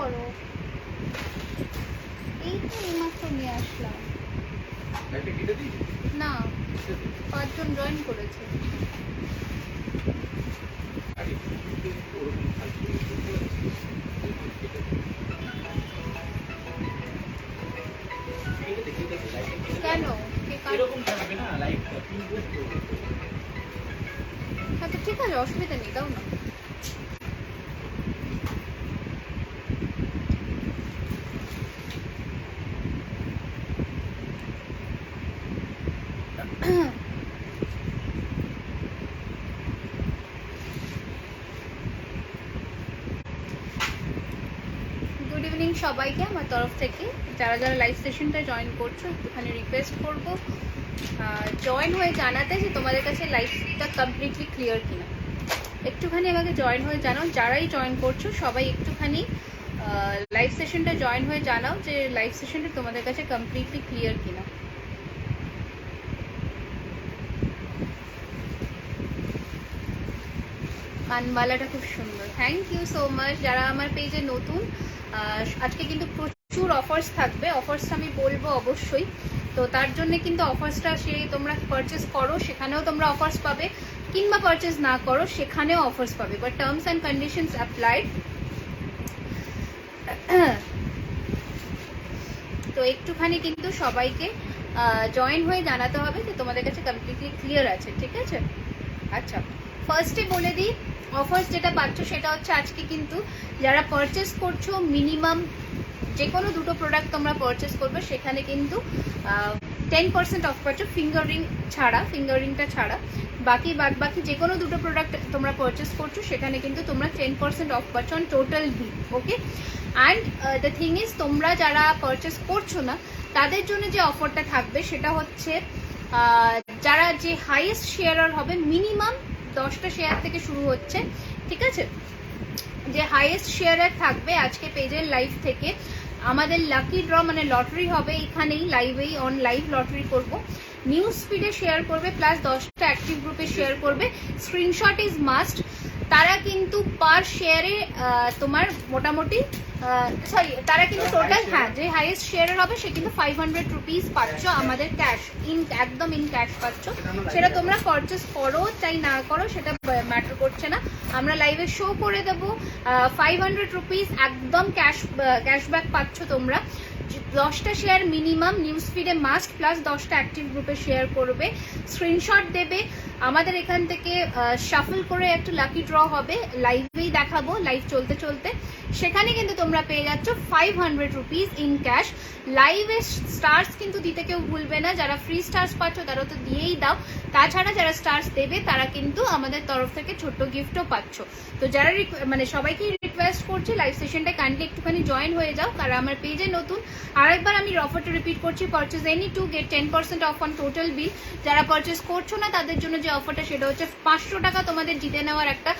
করো। এই তো এইমাত্র নিয়ে আসলাম। না, 5 জন জয়েন করেছে। কেন আচ্ছা ঠিক আছে, অসুবিধা নেই, দাও না। গুড ইভিনিং সবাইকে আমার তরফ থেকে। যারা যারা লাইভ সেশনটা জয়েন করছো একটুখানি রিকোয়েস্ট করবো জয়েন হয়ে জানাতে যে তোমাদের কাছে লাইভটা কমপ্লিটলি ক্লিয়ার কিনা। একটুখানি আমাকে জয়েন হয়ে জানাও, যারাই জয়েন করছো সবাই একটুখানি লাইভ সেশনটা জয়েন হয়ে জানাও যে লাইভ সেশনটা তোমাদের কাছে কমপ্লিটলি ক্লিয়ার কিনা। কানবালাটা খুব সুন্দর, থ্যাংক ইউ সো মাচ। যারা আমার পেজে নতুন, আজকে কিন্তু প্রচুর অফার্স থাকবে, অফার্সটা আমি বলবো অবশ্যই। তো তার জন্য কিন্তু অফার্সটা তোমরা পারচেস করো সেখানেও তোমরা অফার্স পাবে, কিংবা পারচেস না করো সেখানেও অফার্স পাবে, but terms and conditions applied. তো একটুখানি কিন্তু সবাইকে জয়েন হয়ে জানাতে হবে যে তোমাদের কাছে কমপ্লিটলি ক্লিয়ার আছে, ঠিক আছে? আচ্ছা, ফার্স্টে বলে দিই অফার্স যেটা পাচ্ছ সেটা হচ্ছে আজকে কিন্তু যারা পারচেস করছো মিনিমাম যে কোনো দুটো প্রোডাক্ট তোমরা পারচেস করবে সেখানে কিন্তু 10% অফ পাচ্ছ, ফিঙ্গার রিং ছাড়া, ফিঙ্গার রিংটা ছাড়া। বাকি যে কোনো দুটো প্রোডাক্ট তোমরা পারচেস করছো সেখানে কিন্তু তোমরা 10% অফ পাচ্ছ on total bill, okay? And the thing is, তোমরা যারা পারচেস করছো না তাদের জন্য যে অফারটা থাকবে সেটা হচ্ছে যারা যে হাইয়েস্ট শেয়ারার হবে, মিনিমাম 10টা শেয়ার থেকে শুরু হচ্ছে, ঠিক আছে? যে হাইয়েস্ট শেয়ারার থাকবে আজকে পেজের লাইভ থেকে আমাদের লাকি ড্র মানে লটারি হবে এখানেই লাইভেই, অন লাইভ লটারি করব। নিউজ স্পিডে শেয়ার করবে প্লাস 10টা অ্যাক্টিভ গ্রুপে শেয়ার করবে, স্ক্রিনশট ইজ মাস্ট। তারা কিন্তু পার শেয়ারে তোমার মোটামুটি তারা কিন্তু টোটাল, হ্যাঁ, যে হাইয়েস্ট শেয়ারের হবে সে কিন্তু 500 রুপিস পাচ্ছ আমাদের ক্যাশ, একদম ইন ক্যাশ পাচ্ছ। সেটা তোমরা পারচেস করো চাই না করো সেটা ম্যাটার করছে না, আমরা লাইভে শো করে দেবো। 500 রুপিস একদম ক্যাশব্যাক পাচ্ছ তোমরা। 10টা শেয়ার মিনিমাম নিউজ ফিডে মাস্ট, প্লাস 10টা অ্যাক্টিভ গ্রুপে শেয়ার করবে, স্ক্রিনশট দেবে। আমাদের এখান থেকে শাফল করে একটা লাকি ড্র হবে, লাইভেই দেখাবো, লাইভ চলতে চলতে। সেখানে কিন্তু তোমরা পেয়ে যাচ্ছ 500 রুপিস ইন ক্যাশ। লাইভে স্টার্স কিন্তু দিতে কেউ ভুলবে না, যারা ফ্রি স্টার্স পাচ্ছ তারা তো দিয়েই দাও, তাছাড়া যারা স্টার্স দেবে তারা কিন্তু আমাদের তরফ থেকে ছোট্ট গিফটও পাচ্ছ। তো যারা মানে সবাইকেই রিকোয়েস্ট করছি লাইভ সেশনটা কাইন্ডলি একটুখানি জয়েন হয়ে যাও, কারণ আমার পেজে নতুন। আরেকবার আমি অফারটা রিপিট করছি, purchase any to get 10% of on total bill. যারা পারচেস করছো না তাদের জন্য যে অফারটা সেটা হচ্ছে 500 টাকা তোমাদের জিতে নেওয়ার একটা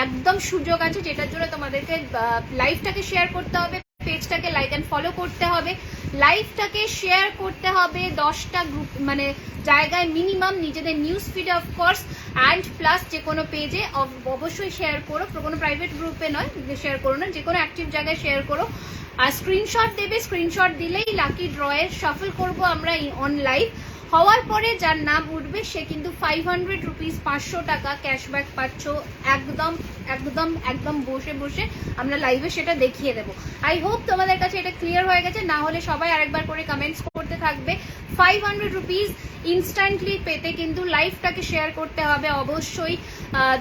একদম সুযোগ আছে, যেটার জন্য তোমাদেরকে লাইভটাকে শেয়ার করতে হবে, পেজটাকে লাইক অ্যান্ড ফলো করতে হবে, লাইভটাকে শেয়ার করতে হবে 10টা গ্রুপ মানে জায়গায় মিনিমাম, নিজেদের নিউজ ফিডে অফকোর্স, অ্যান্ড প্লাস যে কোনো পেজে অবশ্যই শেয়ার করো, কোনো প্রাইভেট গ্রুপে নয় শেয়ার করো না, যে কোনো অ্যাক্টিভ জায়গায় শেয়ার করো। আর স্ক্রিনশট দেবে, স্ক্রিনশট দিলেই লাকি ড্রয়ের শাফল করবো আমরা অন লাইভ। হওয়ার পরে যার নাম উঠবে সে কিন্তু 500 রুপিস 500 টাকা ক্যাশব্যাক পাচ্ছ, একদম একদম একদম বসে বসে আমরা লাইভে সেটা দেখিয়ে দেবো। আই হোপ তোমাদের কাছে এটা ক্লিয়ার হয়ে গেছে, না হলে সবাই আরেকবার করে কমেন্টস করতে থাকবে। 500 রুপিস ইনস্ট্যান্টলি পেতে কিন্তু লাইভটাকে শেয়ার করতে হবে অবশ্যই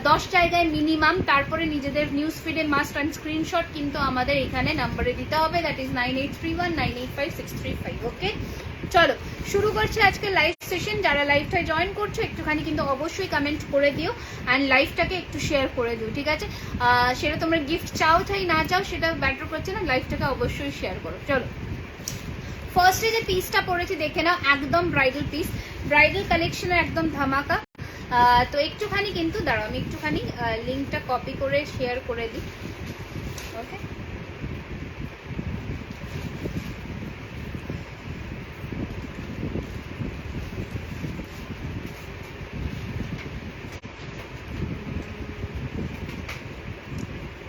10 জায়গায় মিনিমাম, তারপরে নিজেদের নিউজ ফিডে মাস্ট অ্যান্ড স্ক্রিনশট কিন্তু আমাদের এখানে নাম্বারে দিতে হবে, দ্যাট ইজ 9831985635, ওকে? চলো শুরু করছি আজকে লাইভ সেশন। যারা লাইভটায় জয়েন করছো একটুখানি কিন্তু অবশ্যই কমেন্ট করে দিও অ্যান্ড লাইভটাকে একটু শেয়ার করে দিও, ঠিক আছে? সেটা তোমরা গিফট চাও চাই না চাও সেটা ব্যাটার করছে না, লাইভটাকে অবশ্যই শেয়ার করো। চলো ফার্স্টে যে পিসটা পরেছি দেখে নাও, একদম ব্রাইডাল পিস, ব্রাইডাল কালেকশনের একদম ধামাকা। তো একটুখানি কিন্তু দাঁড়াও, আমি একটুখানি লিঙ্কটা কপি করে শেয়ার করে দিই, ওকে?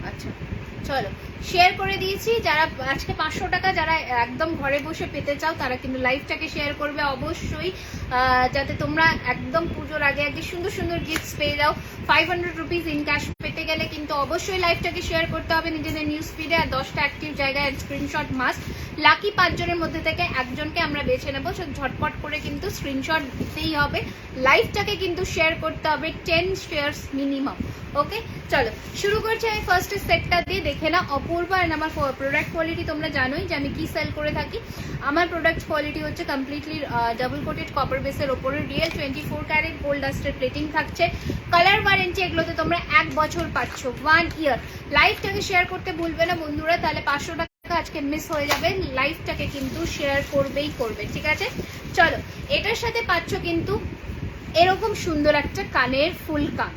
আচ্ছা চলো শেয়ার করে দিয়েছি। যারা আজকে 500 টাকা যারা একদম ঘরে বসে পেতে চাও তারা কিন্তু লাইভটাকে শেয়ার করবে অবশ্যই, যাতে তোমরা একদম পুজোর আগে আগে সুন্দর সুন্দর গিফটস পেয়ে যাও। 500 রুপিস ইন ক্যাশ পেতে গেলে কিন্তু অবশ্যই লাইভটাকে শেয়ার করতে হবে নিজেদের নিউজ ফিডে, আর 10টা অ্যাক্টিভ জায়গায় স্ক্রিনশট মাস্ট। লাকি 5 জনের মধ্যে থেকে একজনকে আমরা বেছে নেবো, ঝটপট করে কিন্তু স্ক্রিনশট দিতেই হবে। লাইভটাকে কিন্তু শেয়ার করতে হবে 10 শেয়ার্স মিনিমাম। ওকে, চলো শুরু করছি। আমি ফার্স্ট সেটটা দিয়ে দেখে না অপূর্ব। অ্যান্ড আমার প্রোডাক্ট কোয়ালিটি তোমরা জানোই যে আমি কি সেল করে থাকি। আমার প্রোডাক্ট কোয়ালিটি হচ্ছে কমপ্লিটলি ডাবল কোটেড কপার বেসের ওপরে রিয়েল 24 ক্যারেট গোল্ড ডাস্টের প্লেটিং থাকছে। কালার ওয়ারেন্টি এগুলোতে তোমরা 1 বছর পাচ্ছ, 1 ইয়ার। লাইভটাকে শেয়ার করতে ভুলবে না বন্ধুরা, তাহলে 500 টাকা আজকে মিস হয়ে যাবে। লাইভটাকে কিন্তু শেয়ার করবেই করবে, ঠিক আছে? চলো, এটার সাথে পাচ্ছ কিন্তু এরকম সুন্দর একটা কানের ফুল কান,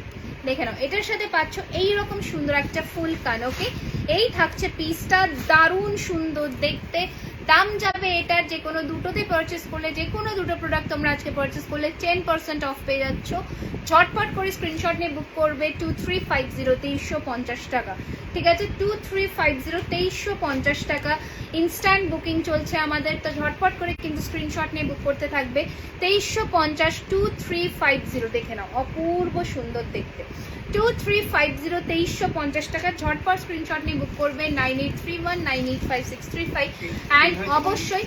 দেখে নাও। এটার সাথে পাচ্ছ এইরকম সুন্দর একটা ফুল কান। ওকে, এই থাকছে পিসটা, দারুণ সুন্দর দেখতে। দাম যাবে এটার যে কোনো দুটোতে পারচেস করলে, যে কোনো দুটো প্রোডাক্ট তোমরা আজকে পারচেস করলে 10% অফ পেয়ে যাচ্ছ। ঝটপট করে স্ক্রিনশট নিয়ে বুক করবে 2350 2350 টাকা, ঠিক আছে? 2350 2350 টাকা ইনস্ট্যান্ট বুকিং চলছে আমাদের, তো ঝটপট করে কিন্তু স্ক্রিনশট নিয়ে বুক করতে থাকবে। 2350 2350, দেখে নাও অপূর্ব সুন্দর দেখতে। 2350 2350 টাকা, ঝটপট স্ক্রিনশট নিয়ে বুক করবে 9831985635। অ্যান্ড অবশ্যই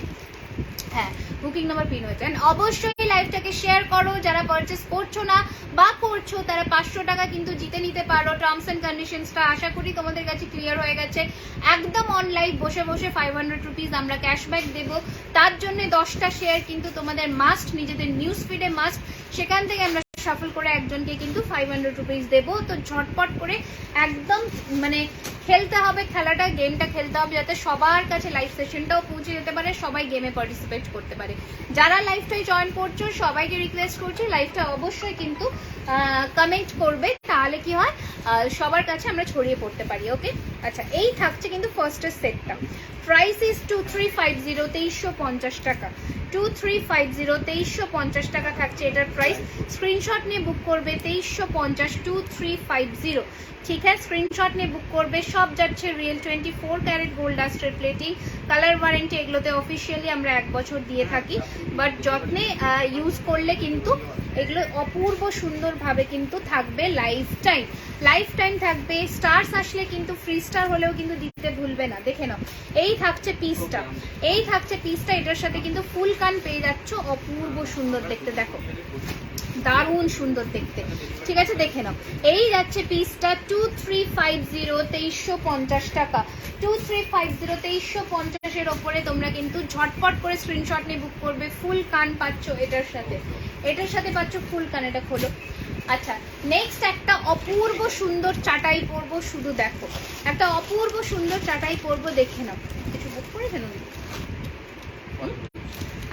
হ্যাঁ, বুকিং নাম্বার পিন হয়েছে। অ্যান্ড অবশ্যই লাইভটাকে শেয়ার করো। যারা পারচেস করছো না বা করছো তারা 500 টাকা কিন্তু জিতে নিতে পারো। টার্মস অ্যান্ড কন্ডিশনসটা আশা করি তোমাদের কাছে ক্লিয়ার হয়ে গেছে। একদম অনলাইন বসে বসে 500 রুপিস আমরা ক্যাশব্যাক দেবো। তার জন্য 10টা শেয়ার কিন্তু তোমাদের মাস্ট, নিজেদের নিউজ ফিডে মাস্ট। সেখান থেকে আমরা শাফল করে একজনকে কিন্তু 500 রুপিস দেবো। তো ঝটপট করে একদম মানে খেলতে হবে খেলাটা, গেমটা খেলতে হবে যাতে সবার কাছে লাইভ সেশনটাও পৌঁছে যেতে পারে, সবাই গেমে পার্টিসিপেট করতে পারে। যারা লাইভটাই জয়েন করছো সবাইকে রিকোয়েস্ট করছি লাইভটা অবশ্যই কিন্তু কমেন্ট করবে, তাহলে কি হয় সবার কাছে আমরা ছড়িয়ে পড়তে পারি। ওকে, আচ্ছা, এই থাকছে কিন্তু ফার্স্টের সেটটা। প্রাইস ইজ 2350 2350 টাকা। 2350 2350 টাকা থাকছে এটার প্রাইস। স্ক্রিনশট নিয়ে বুক করবে 2350 2350, ঠিক আছে? স্ক্রিনশট নিয়ে বুক করবে। সব যাচ্ছে রিয়েল 24 ক্যারেট গোল্ড ডাস্টের প্লেটিং। কালার ওয়ারেন্টি এগুলোতে অফিসিয়ালি আমরা 1 বছর দিয়ে থাকি, বাট যত্নে ইউজ করলে কিন্তু এগুলো অপূর্ব সুন্দরভাবে কিন্তু থাকবে লাইফ টাইম। লাইফ টাইম থাকবে। স্টার্স আসলে কিন্তু ফ্রি স্টার হলেও কিন্তু দিতে ভুলবে না, দেখে নাও। এই থাকছে পিসটা, এই থাকছে পিসটা। এটার সাথে কিন্তু ফুল কান পেয়ে যাচ্ছ, অপূর্ব সুন্দর দেখতে, দেখো দারুণ সুন্দর দেখতে, ঠিক আছে? দেখে নাও, এই যাচ্ছে পিসটা 2350 2350 টাকা। 2350 2350 এর ওপরে তোমরা কিন্তু ঝটপট করে স্ক্রিনশট নিয়ে বুক করবে। ফুল কান পাচ্ছ এটার সাথে, এটার সাথে পাচ্ছ ফুল কান। এটা খোলো। আচ্ছা, নেক্সট একটা অপূর্ব সুন্দর চাটাই পরবো, শুধু দেখো একটা অপূর্ব সুন্দর চাটাই পরবো, দেখে নাও। কিছু বুক করেছেন?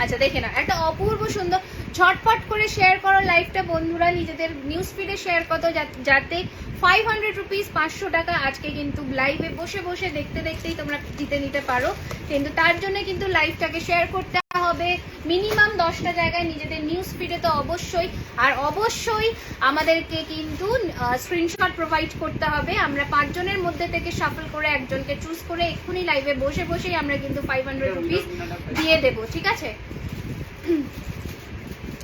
আচ্ছা, দেখে নাও একটা অপূর্ব সুন্দর। ঝটপট করে শেয়ার করো লাইভটা বন্ধুরা, নিজেদের নিউজ ফিডে শেয়ার করো যাতে 500 রুপিস 500 টাকা আজকে কিন্তু লাইভে বসে বসে দেখতে দেখতেই তোমরা জিতে নিতে পারো। কিন্তু তার জন্য কিন্তু লাইভটাকে শেয়ার করতে হবে মিনিমাম 10টা জায়গায় নিজেদের নিউজ ফিডে, তো অবশ্যই। আর অবশ্যই আমাদেরকে কিন্তু স্ক্রিনশট প্রোভাইড করতে হবে। আমরা 5 জনের মধ্যে থেকে শাফল করে একজনকে চুজ করে এক্ষুনি লাইভে বসে বসেই আমরা কিন্তু 500 রুপিস দিয়ে দেবো, ঠিক আছে?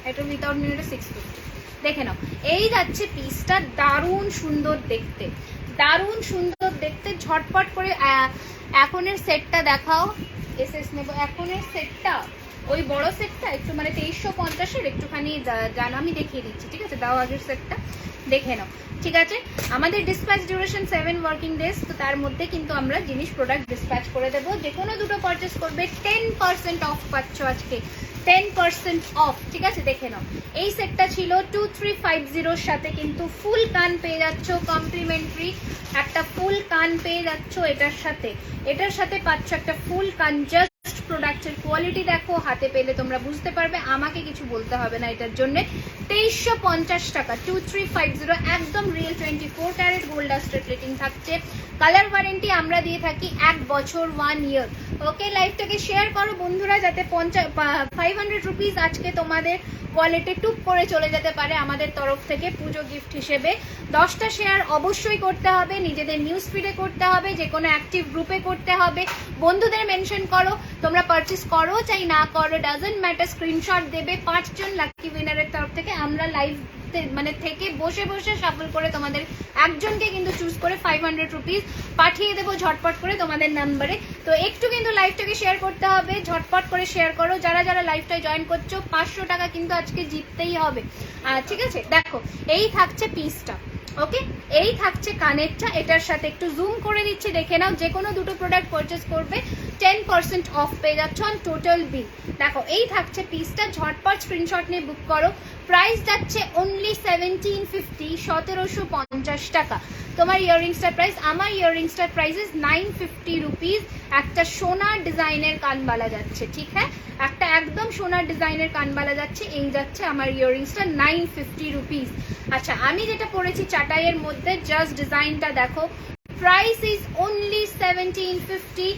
এটা উইথাউট মিনিটে 650, দেখে নাও। এই যাচ্ছে পিসটা, দারুণ সুন্দর দেখতে, দারুণ সুন্দর দেখতে। ঝটপট করে এখনের সেটটা দেখাও। এসএস নেব এখনের সেটটা, ওই বড় সেটটা একটু মানে 2350-এর একটুখানি জানা আমি দেখিয়ে দিচ্ছি, ঠিক আছে? দাও আগের সেটটা, দেখে নাও, ঠিক আছে? আমাদের ডিসপ্যাচ ডিউরেশন 7 ওয়ার্কিং ডেজ, তো তার মধ্যে কিন্তু আমরা জিনিস প্রোডাক্ট ডিসপ্যাচ করে দেবো। যে কোনো দুটো পারচেস করবে 10% অফ পাচ্ছ আজকে, 10% অফ, ঠিক আছে? দেখে নাও, এই সেটটা ছিল 2350-র সাথে কিন্তু ফুল কান পেয়ে যাচ্ছ, কমপ্লিমেন্টারি একটা ফুল কান পেয়ে যাচ্ছ এটার সাথে। এটার সাথে পাচ্ছ একটা ফুল কান জাস্ট প্রোডাক্টের কোয়ালিটি দেখো, হাতে পেলে তোমরা বুঝতে পারবে, আমাকে কিছু বলতে হবে না এটার জন্য। 2350 টাকা, 2350, একদম রিয়েল 24 ক্যারেট গোল্ড ডাস্টের প্লেটিং থাকছে। কালার ওয়ারেন্টি আমরা দিয়ে থাকি 1 বছর, 1 ইয়ার। ওকে, লাইভটাকে শেয়ার করো বন্ধুরা, যাতে 500 রুপিস আজকে তোমাদের ওয়ালেটে টুপ করে চলে যেতে পারে আমাদের তরফ থেকে পুজো গিফট হিসেবে। 10টা শেয়ার অবশ্যই করতে হবে, নিজেদের নিউজ ফিডে করতে হবে, যে কোনো অ্যাক্টিভ গ্রুপে করতে হবে, বন্ধুদের মেনশন করো। তোমরা পারচেস করো চাই না করো, ডাজন্ট ম্যাটার, স্ক্রিনশট দেবে। 5 জন লাকি উইনারের তরফ থেকে আমরা লাইভ মানে থেকে বসে বসে সাফল করে তোমাদের একজনকে কিন্তু চুজ করে 500 রুপিস পাঠিয়ে দেবো ঝটপট করে তোমাদের নাম্বারে। তো একটু কিন্তু লাইভটাকে শেয়ার করতে হবে, ঝটপট করে শেয়ার করো। যারা যারা লাইভটায় জয়েন করছো 500 টাকা কিন্তু আজকে জিততেই হবে, ঠিক আছে? দেখো, এই থাকছে পিসটা, ওকে, এই থাকছে কানেরটা, এটার সাথে একটু জুম করে দিচ্ছি, দেখে নাও। যে কোনো দুটো প্রোডাক্ট পারচেস করবে 10% অফ পেয়ে যাচ্ছ অন টোটাল বিল। দেখো, এই থাকছে পিসটা, ঝটপট স্ক্রিনশট নিয়ে বুক করো। প্রাইস যাচ্ছে অনলি 1750, 1750 টাকা তোমার ইয়াররিংসটার প্রাইস। আমার ইয়াররিংসটার প্রাইস ইজ 950 রুপিস। একটা সোনার ডিজাইনের কানবালা যাচ্ছে, ঠিক হ্যাঁ, একটা একদম সোনার ডিজাইনের কানবালা যাচ্ছে, এই যাচ্ছে আমার ইয়াররিংসটা 950 রুপিস। আচ্ছা, আমি যেটা পরেছি চাটাইয়ের মধ্যে, জাস্ট ডিজাইনটা দেখো। Price is only 1750,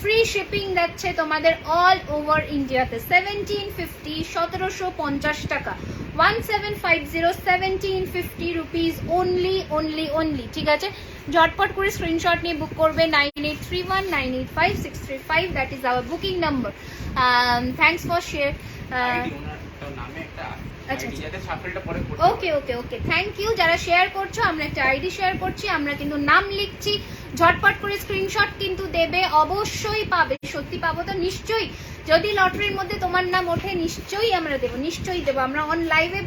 free shipping যাচ্ছে তোমাদের অল ওভার ইন্ডিয়াতে। 1750, 1750 টাকা, 1750, 1750 রুপিস অনলি, অনলি, অনলি, ঠিক আছে? ঝটপট করে স্ক্রিনশট নিয়ে বুক করবে 9831985635, that is our booking number. Thanks for share. Okay okay okay, thank you যারা শেয়ার করছো। আমরা একটা আইডি শেয়ার করছি, আমরা কিন্তু নাম লিখছি, ঝটপট করে স্ক্রিনশট কিন্তু দেবে, অবশ্যই পাবে। সত্যি পাবো তো নিশ্চয়ই, যদি লটারির মধ্যে তোমার নাম ওঠে নিশ্চয়ই আমরা দেবো, নিশ্চয়ই দেবো। আমরা অন লাইভে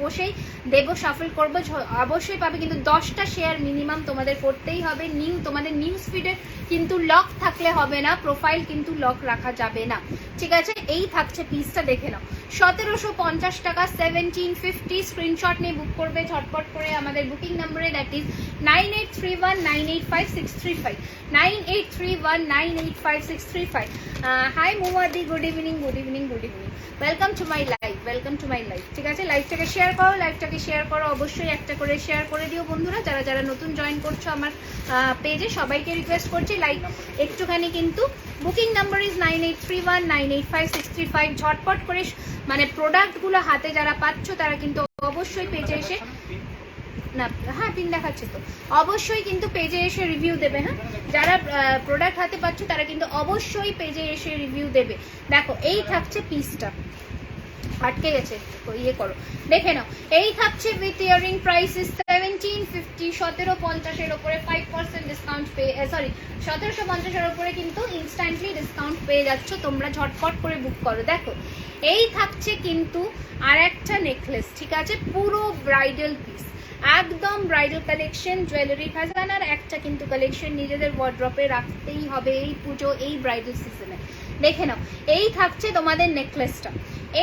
বসেই দেবো, সাফল করবো, অবশ্যই পাবে। কিন্তু 10টা শেয়ার মিনিমাম তোমাদের করতেই হবে। তোমাদের নিউজ ফিডে কিন্তু লক থাকলে হবে না, প্রোফাইল কিন্তু লক রাখা যাবে না, ঠিক আছে? এই থাকছে পিসটা, দেখে নাও, 1750 টাকা, 1750। স্ক্রিনশট নিয়ে বুক করবে ঝটপট করে আমাদের বুকিং নাম্বারে, দ্যাট ইজ 9831985635, 9831985635। হাই মুয়াদি, good evening, good evening, good evening, welcome to my live, welcome to my live, ঠিক আছে? লাইভটাকে শেয়ার করো, লাইভটাকে শেয়ার করো, অবশ্যই একটা করে শেয়ার করে দিও বন্ধুরা। যারা যারা নতুন জয়েন করছো আমার পেজে, সবাইকে রিকোয়েস্ট করছি লাইক একটুখানি কিন্তু। Booking number is 9831985635। ঝটপট করে মানে প্রোডাক্টগুলো হাতে যারা পাচ্ছ তারা কিন্তু অবশ্যই পেজে এসে, না হ্যাঁ পিন দেখাচ্ছে তো, অবশ্যই কিন্তু পেজে এসে রিভিউ দেবে। হ্যাঁ, যারা প্রোডাক্ট হাতে পাচ্ছ তারা কিন্তু অবশ্যই পেজে এসে রিভিউ দেবে। দেখো, এই থাকছে পিসটা, আটকে গেছে, ইয়ে করো, দেখে নাও। এই থাকছে উইথ ইয়ারিং, প্রাইস ইজ 1750, 1750-এর ওপরে 5% ডিসকাউন্ট পেয়ে, সরি 1750-এর ওপরে কিন্তু ইনস্ট্যান্টলি ডিসকাউন্ট পেয়ে যাচ্ছ, তোমরা ঝটপট করে বুক করো। দেখো, এই থাকছে কিন্তু আর একটা নেকলেস, ঠিক আছে? পুরো ব্রাইডাল পিস, একদম ব্রাইডাল কালেকশন, জুয়েলারি খাজানার একটা কিন্তু কালেকশন নিজেদের ওয়ার্ড্রপে রাখতেই হবে এই পুজো, এই ব্রাইডাল সিজনে। দেখে নাও, এই থাকছে তোমাদের নেকলেসটা,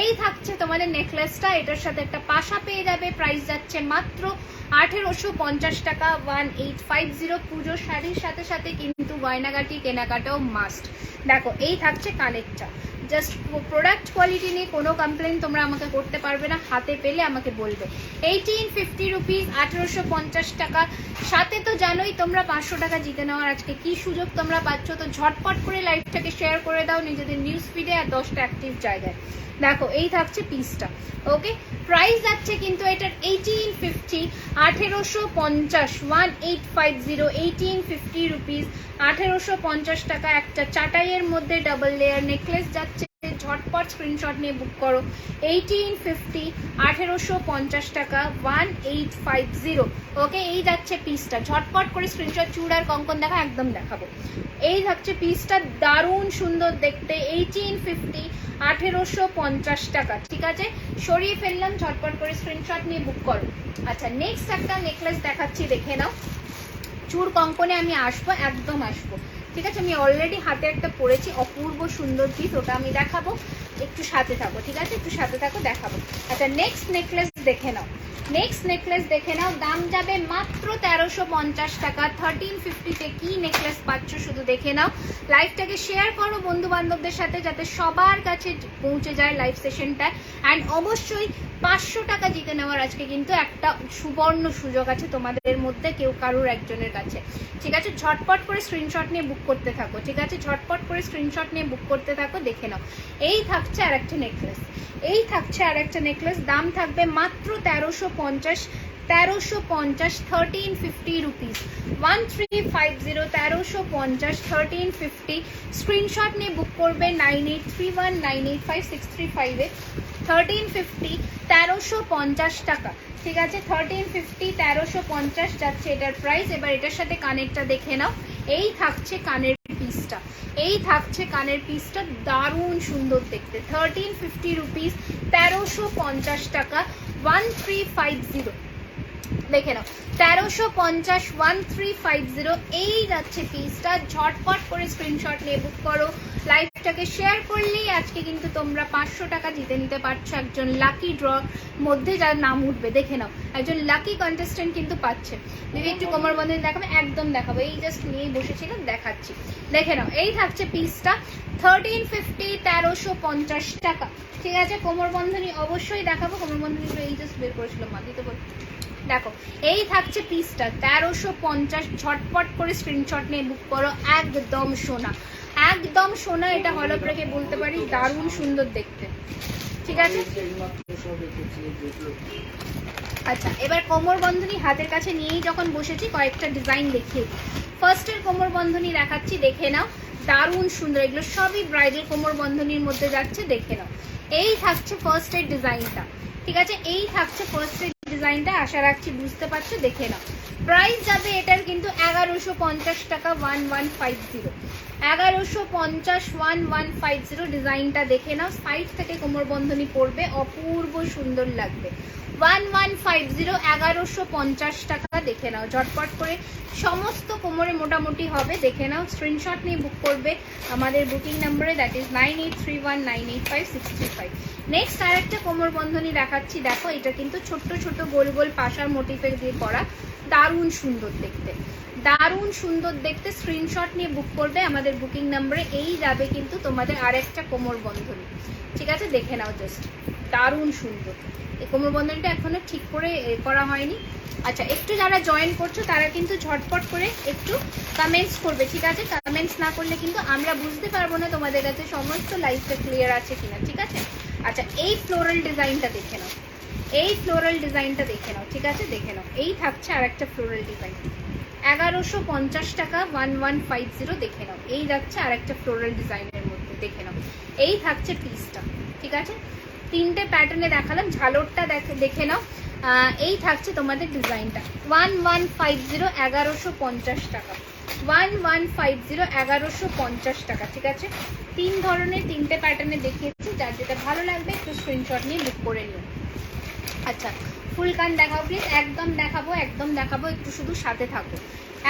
এই থাকছে তোমাদের নেকলেসটা, এটার সাথে একটা পাশা পেয়ে যাবে। প্রাইস যাচ্ছে মাত্র 1850 টাকা, 1850। পুজো শাড়ির সাথে সাথে কিন্তু গয়নাগাটি কেনাকাটাও মাস্ট। দেখো, এই থাকছে কানেরটা, জাস্ট প্রোডাক্ট কোয়ালিটি নিয়ে কোনো কমপ্লেন তোমরা আমাকে করতে পারবে না, হাতে পেলে আমাকে বলবে। 1850 রুপিস, 1850 টাকা। সাথে তো জানোই তোমরা 500 টাকা জিতে নেওয়ার আজকে কি সুযোগ তোমরা পাচ্ছ। তো ঝটপট করে লাইভটাকে শেয়ার করে দাও নিজেদের নিউজ ফিডে আর 10টা অ্যাক্টিভ জায়গায়। দেখো, এই থাকছে পিসটা, ওকে? প্রাইস যাচ্ছে কিন্তু এটার 1850, 1850, 1850, 1850 রুপিস, 1850 টাকা। একটা চাটাইয়ের মধ্যে ডাবল লেয়ার নেকলেস যাচ্ছে, ঝটপট স্ক্রিনশট নিয়ে বুক করো। 1850, 1850 টাকা, 1850, ওকে? এই যাচ্ছে পিসটা, ঝটপট করে স্ক্রিনশট। চূড়ার কঙ্কন দেখা, একদম দেখাবো। এই থাকছে পিসটা, দারুণ সুন্দর দেখতে, 1850, 1850 টাকা, ঠিক আছে? সরিয়ে ফেললাম, ঝটপট করে স্ক্রিনশট নিয়ে বুক করো। আচ্ছা, নেক্সট একটা নেকলেস দেখাচ্ছি, দেখে নাও। চূড় কঙ্কনে আমি আসবো, একদম আসবো, ঠিক আছে? আমি অলরেডি হাতে একটা পরেছি, অপূর্ব সুন্দর পিস, ওটা আমি দেখাবো, একটু সাথে থাকো, ঠিক আছে? একটু সাথে থাকো, দেখাবো। আচ্ছা, নেক্সট নেকলেস দেখে নাও, নেক্সট নেকলেস দেখে নাও, দাম যাবে মাত্র 1350 টাকা। 1350-তে কি নেকলেস পাচ্ছ শুধু দেখে নাও। লাইভটাকে শেয়ার করো বন্ধু বান্ধবদের সাথে যাতে সবার কাছে পৌঁছে যায় লাইভ সেশনটা। অ্যান্ড অবশ্যই 500 টাকা জিতে নেওয়ার আজকে কিন্তু একটা সুবর্ণ সুযোগ আছে তোমাদের মধ্যে কেউ কারোর একজনের কাছে, ঠিক আছে? ঝটপট করে স্ক্রিনশট নিয়ে বুক করতে থাকো, ঠিক আছে? ঝটপট করে স্ক্রিনশট নিয়ে বুক করতে থাকো। দেখে নাও, এই থাকছে আর একটা নেকলেস, এই থাকছে আর একটা নেকলেস, দাম থাকবে মাত্র 1350, 1350 রুপিস, 1350, 1350, 1350। স্ক্রিনশট নিয়ে বুক করবে 9831985635-এ। 1350, 1350 টাকা, ঠিক আছে? 1350, 1350 যাচ্ছে এটার প্রাইস। এবার এটার সাথে কানেরটা দেখে নাও, এই থাকছে কানের পিসটা, এই থাকছে কানের পিসটা, দারুণ সুন্দর দেখতে। 1350 রুপিস, 1350 টাকা, 1350 দেখে নাও, 1350, 1350 এই যাচ্ছে পিসটা। ঝটপট করে স্ক্রিনশট নিয়ে বুক করো। লাইভটাকে শেয়ার করলেই আজকে কিন্তু তোমরা 500 টাকা জিতে নিতে পারছো একজন লাকি ড্র মধ্যে যার নাম উঠবে। দেখে নাও, একজন লাকি কন্টেস্টেন্ট কিন্তু পাচ্ছে। দিদি একটু কোমর বন্ধনী দেখাবে, একদম দেখাবো, এই জাস্ট নিয়েই বসেছিলাম, দেখাচ্ছি। দেখে নাও, এই থাকছে পিসটা, 1350, 1350 টাকা, ঠিক আছে? কোমর বন্ধনী অবশ্যই দেখাবো, কোমর বন্ধনীগুলো এই জাস্ট বের করেছিলাম, মাটিতে বল। দেখো, এই থাকছে পিসটা 1350। ঝটপট করে স্ক্রিনশট নিয়ে বুক করো। একদম সোনা, একদম সোনা, এটা হলপ রেখে বলতে পারি দারুণ সুন্দর দেখতে, ঠিক আছে? আচ্ছা, এবার কোমর বন্ধনী হাতের কাছে নিয়েই যখন বসেছি কয়েকটা ডিজাইন দেখিয়ে দিই। ফার্স্টের কোমর বন্ধনী দেখাচ্ছি, দেখে নাও, দারুণ সুন্দর, এগুলো সবই ব্রাইডাল কোমর বন্ধনীর মধ্যে যাচ্ছে। দেখে নাও, এই থাকছে ফার্স্টের ডিজাইনটা, ঠিক আছে? এই থাকছে ফার্স্টের ডিজাইনটা, আশা রাখছি বুঝতে পারছো। দেখে নাও, প্রাইস যাবে এটার কিন্তু 1150 টাকা, 1150, 1150, 1150। ডিজাইনটা দেখে নাও, সাইড থেকে কোমর বন্ধনী পড়বে, অপূর্ব সুন্দর লাগবে। 1150, 1150 টাকা। দেখে নাও, ঝটপট করে সমস্ত কোমরে মোটামুটি হবে। দেখে নাও, স্ক্রিনশট নিয়ে বুক করবে আমাদের বুকিং নাম্বারে, দ্যাট ইজ 9831985635। নেক্সট আর একটা কোমর বন্ধনী দেখাচ্ছি। দেখো, এটা কিন্তু ছোট্ট ছোট গোল গোল পাশার মোটিফে দিয়ে করা, দারুণ সুন্দর দেখতে, দারুণ সুন্দর দেখতে। স্ক্রিনশট নিয়ে বুক করবে আমাদের বুকিং নাম্বারে, এই যাবে কিন্তু তোমাদের আরেকটা কোমর বন্ধনী, ঠিক আছে? দেখে নাও, জাস্ট দারুণ সুন্দর। এই কোমর বন্ধনীটা এখনো ঠিক করে করা হয়নি। আচ্ছা, একটু যারা জয়েন করছো তারা কিন্তু ঝটপট করে একটু কমেন্টস করবে, ঠিক আছে? কমেন্টস না করলে কিন্তু আমরা বুঝতে পারবো না তোমাদের কাছে সমস্ত লাইফটা ক্লিয়ার আছে কিনা, ঠিক আছে? আচ্ছা, এই ফ্লোরাল ডিজাইনটা দেখে নাও, এই ফ্লোরাল ডিজাইনটা দেখে নাও, ঠিক আছে? দেখে নাও, এই থাকছে আর একটা ফ্লোরাল ডিজাইন, 1150 টাকা, 1150। দেখে নাও, এই যাচ্ছে আর একটা ফ্লোরাল ডিজাইনের মধ্যে। দেখে নাও, এই থাকছে পিসটা, ঠিক আছে? তিনটে প্যাটার্নে দেখালাম, ঝালরটা দেখে নাও, এই থাকছে তোমাদের ডিজাইনটা, 1150, 1150 টাকা, 1150, 1150 টাকা, ঠিক আছে? তিন ধরনের তিনটে প্যাটার্নে দেখিয়েছি, যার যেটা ভালো লাগবে একটু স্ক্রিনশট নিয়ে বুক করে নিও। আচ্ছা, ফুল কান দেখাও প্লিজ। একদম দেখাবো, একদম দেখাবো, একটু শুধু সাথে থাকো,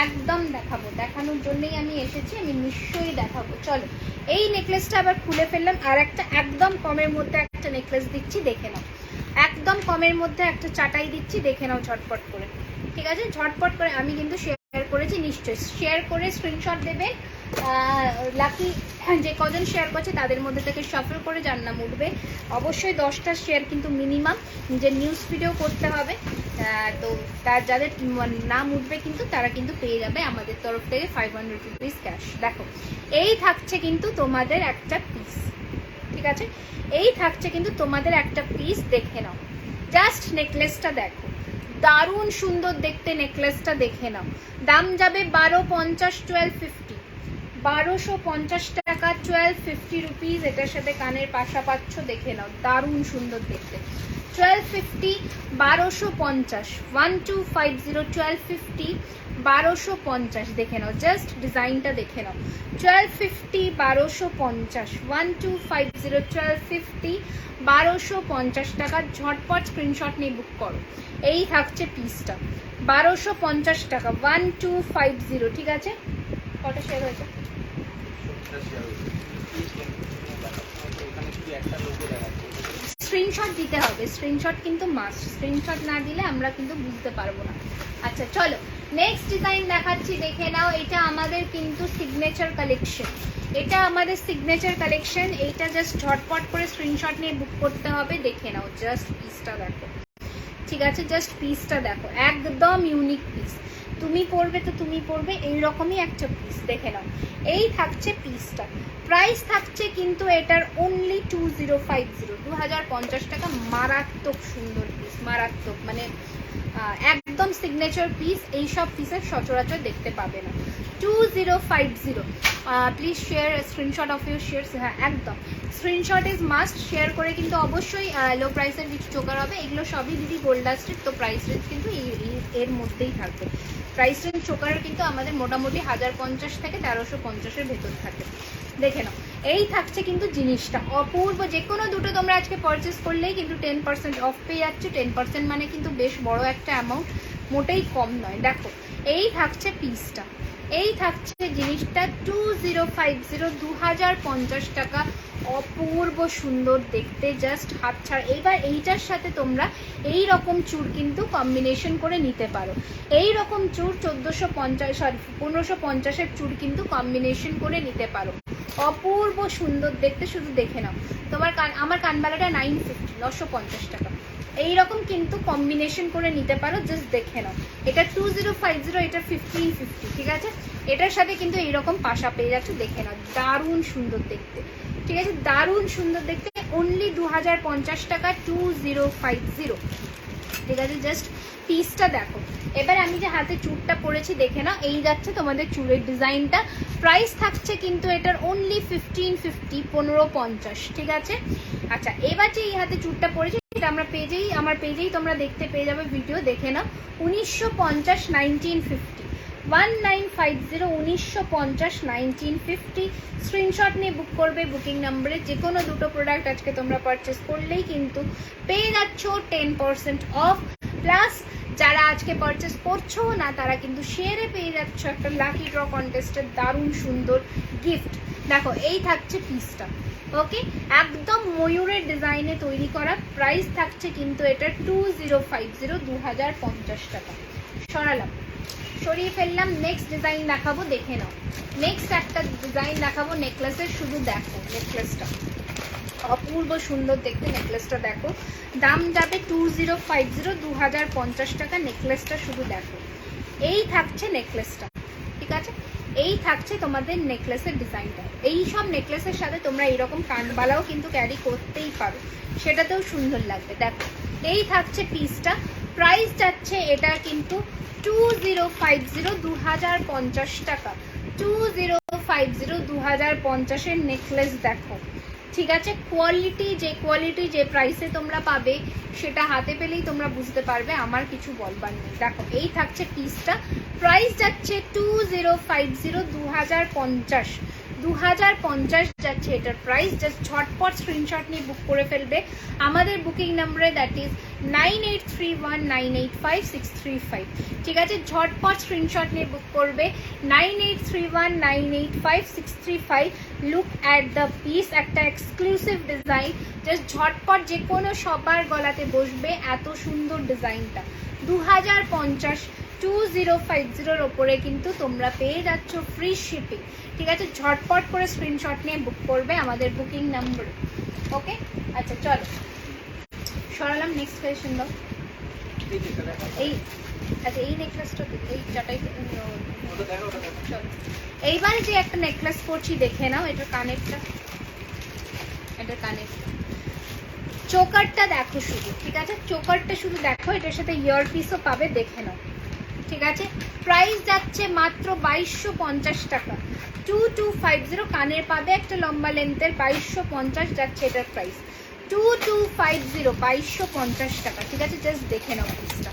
একদম দেখাবো, দেখানোর জন্যই আমি এসেছি, আমি নিশ্চয়ই দেখাবো। চলো, এই নেকলেসটা আবার খুলে ফেললাম, আর একটা একদম কমের মধ্যে একটা নেকলেস দিচ্ছি, দেখে নাও, একদম কমের মধ্যে একটা চাটাই দিচ্ছি, দেখে নাও ঝটপট করে, ঠিক আছে? ঝটপট করে, আমি কিন্তু শেয়ার করেছি, নিশ্চয়ই শেয়ার করে স্ক্রিনশট দেবে। লাকি যে কজন শেয়ার করছে তাদের মধ্যে থেকে সফল করে যার নাম উঠবে। অবশ্যই 10টা শেয়ার কিন্তু মিনিমাম, নিজের নিউজ ভিডিও করতে হবে, তো তার যাদের নাম উঠবে কিন্তু তারা কিন্তু পেয়ে যাবে আমাদের তরফ থেকে 500 রুপিস ক্যাশ। দেখো, এই থাকছে কিন্তু তোমাদের একটা পিস, ঠিক আছে? এই থাকছে কিন্তু তোমাদের একটা পিস। দেখে নাও, জাস্ট নেকলেসটা দেখো, দারুণ সুন্দর দেখতে নেকলেসটা। দেখে নাও, দাম যাবে 1250, 1250, 1250 টাকা, 1250 রুপিস। এটার সাথে কানের পাশা পাচ্ছ, দেখে নাও, দারুণ সুন্দর দেখতে। 1250, 1250, 1250, 1250, 1250। দেখে নাও, জাস্ট ডিজাইনটা দেখে নাও, 1250, 1250, 1250, 1250, 1250 টাকা। ঝটপট স্ক্রিনশট নিয়ে বুক করো, এই থাকছে পিসটা, 1250 টাকা, 1250, ঠিক আছে? কটা শেয়ার হয়েছে? স্ক্রিনশট দিতে হবে, স্ক্রিনশট কিন্তু মাস্ট, স্ক্রিনশট না দিলে আমরা কিন্তু বুঝতে পারবো না। আচ্ছা চলো নেক্সট ডিজাইন দেখাচ্ছি, দেখে নাও। এটা আমাদের কিন্তু সিগনেচার কালেকশন, এটা আমাদের সিগনেচার কালেকশন। এইটা জাস্ট ঝটপট করে স্ক্রিনশট নিয়ে বুক করতে হবে। দেখে নাও জাস্ট পিসটা দেখো, ঠিক আছে, জাস্ট পিসটা দেখো, একদম ইউনিক পিস। তুমি পরবে তো তুমি পরবে এইরকমই একটা পিস, দেখে নাও। এই থাকছে পিসটা, প্রাইস থাকছে কিন্তু এটার অনলি 2050, 2050 টাকা। মারাত্মক সুন্দর পিস, মারাত্মক, মানে একদম সিগনেচার পিস। এইসব পিসের সচরাচর দেখতে পাবে না। 2050, please share screenshot of your shares. হ্যাঁ একদম স্ক্রিনশট ইজ মাস্ট, শেয়ার করে কিন্তু অবশ্যই লো প্রাইসের কিছু চোকার হবে। এগুলো সবই দিদি গোল্ড ডাস্টেড, তো প্রাইস রেঞ্জ কিন্তু এর মধ্যেই থাকবে। প্রাইস রেঞ্জ চোকারের কিন্তু আমাদের মোটামুটি 1050 থেকে 1350-এর ভেতর থাকে। দেখে নাও এই থাকছে কিন্তু জিনিসটা অপূর্ব। যে কোনো দুটো তোমরা আজকে পারচেস করলেই কিন্তু 10% অফ পেয়ে যাচ্ছে। 10% মানে কিন্তু বেশ বড় একটা অ্যামাউন্ট, মোটেই কম নয়। দেখো এই থাকছে পিসটা, এই থাকছে জিনিসটা 2050, 2050 টাকা। অপূর্ব সুন্দর দেখতে, জাস্ট হাত ছাড়। এবার এইটার সাথে তোমরা এই রকম চুড় কিন্তু কম্বিনেশন করে নিতে পারো। এই রকম চুড় 1550-এর চুড় কিন্তু কম্বিনেশন করে নিতে পারো। অপূর্ব সুন্দর দেখতে, শুধু দেখে নাও। তোমার আমার কানবালাটা 950, 950 টাকা। এইরকম কিন্তু কম্বিনেশন করে নিতে পারো, জাস্ট দেখে নাও। এটা 2050, এটা 1550, ঠিক আছে। এটার সাথে কিন্তু এইরকম পাশা পেয়ে যাচ্ছে, দেখে নাও। দারুণ সুন্দর দেখতে, ঠিক আছে, দারুণ সুন্দর দেখতে। অনলি 2050 টাকা, 2050, ঠিক আছে। জাস্ট পিসটা দেখো। এবার আমি যে হাতে চুড়টা পরেছি দেখে নাও, এই যাচ্ছে তোমাদের চুড়ের ডিজাইনটা। প্রাইস থাকছে কিন্তু এটার অনলি 1550, 1550, ঠিক আছে। আচ্ছা এবার যে এই হাতে চুড়টা পরেছি এটা আমরা পেজেই, আমার পেজেই তোমরা দেখতে পেয়ে যাবে, ভিডিও দেখে নাও। 1950, 1950, 1950, 1950, 1950। স্ক্রিনশট নিয়ে বুক করবে বুকিং নাম্বারে। যে কোনো দুটো প্রোডাক্ট আজকে তোমরা পারচেস করলেই কিন্তু পেয়ে যাচ্ছ 10% অফ। প্লাস যারা আজকে পারচেস করছো না তারা কিন্তু শেয়ারে পেয়ে যাচ্ছ একটা লাকি ড্র কন্টেস্টের দারুণ সুন্দর গিফট। দেখো এই থাকছে পিসটা, ওকে, একদম ময়ূরের ডিজাইনে তৈরি করা। প্রাইস থাকছে কিন্তু এটা 2050, 2050 টাকা। সরালাম, সরিয়ে ফেললাম। নেক্সট ডিজাইন দেখাবো, দেখে নাও। নেক্সট একটা ডিজাইন দেখাবো নেকলেসের, শুধু দেখো নেকলেসটা অপূর্ব সুন্দর দেখতে। নেকলেসটা দেখো, দাম যাবে 2050, 2050 টাকা। নেকলেসটা শুধু দেখো, এই থাকছে নেকলেসটা, ঠিক আছে। এই থাকছে তোমাদের নেকলেসের ডিজাইনটা। এই সব নেকলেসের সাথে তোমরা এইরকম কানবালাও কিন্তু ক্যারি করতেই পারো, সেটাতেও সুন্দর লাগবে। দেখো এই থাকছে পিসটা। প্রাইস যাচ্ছে এটা কিন্তু 2050, 2050 টাকা। 2050, 2050-এর নেকলেস দেখো, ঠিক আছে। কোয়ালিটি, যে প্রাইসে তোমরা পাবে সেটা হাতে পেলেই তোমরা বুঝতে পারবে, আমার কিছু বলবার নেই। দেখো এই থাকছে পিসটা। প্রাইস যাচ্ছে 2050, 2050, 2050 যাচ্ছে এটার প্রাইস। জাস্ট ঝটপট স্ক্রিনশট নিয়ে বুক করে ফেলবে আমাদের বুকিং নাম্বারে, দ্যাট ইজ 9831985635, ঠিক আছে। ঝটপট স্ক্রিনশট নিয়ে বুক করবে 9831985635। লুক অ্যাট দ্য পিস, একটা এক্সক্লুসিভ ডিজাইন। জাস্ট ঝটপট যে কোনো সবার গলাতে বসবে এত সুন্দর ডিজাইনটা। 2050, 2050-এর ওপরে কিন্তু তোমরা পেয়ে যাচ্ছ ফ্রি শিপিং, ঠিক আছে। ঝটপট করে স্ক্রিনশট নিয়ে বুক করবে আমাদের বুকিং নাম্বারে, ওকে। আচ্ছা চলো সরালাম, নেক্সট কোয়েশ্চেন দাও। এই আচ্ছা এই নেকলেসটা, এই চাটাই চলো। এইবার যে একটা নেকলেস করছি দেখে নাও, এটার কানেরটা, এটার কানেরটা, চোকারটা দেখো শুধু, ঠিক আছে। চোকারটা শুধু দেখো, এটার সাথে ইয়ার পিসও পাবে, দেখে নাও, ঠিক আছে। প্রাইস যাচ্ছে মাত্র 2250 টাকা। 2250, কানের পাবে একটা লম্বা লেন্থের, 2250 যাচ্ছে এটার প্রাইস। 2250, 2250 টাকা, ঠিক আছে। জাস্ট দেখে নাও পিসটা,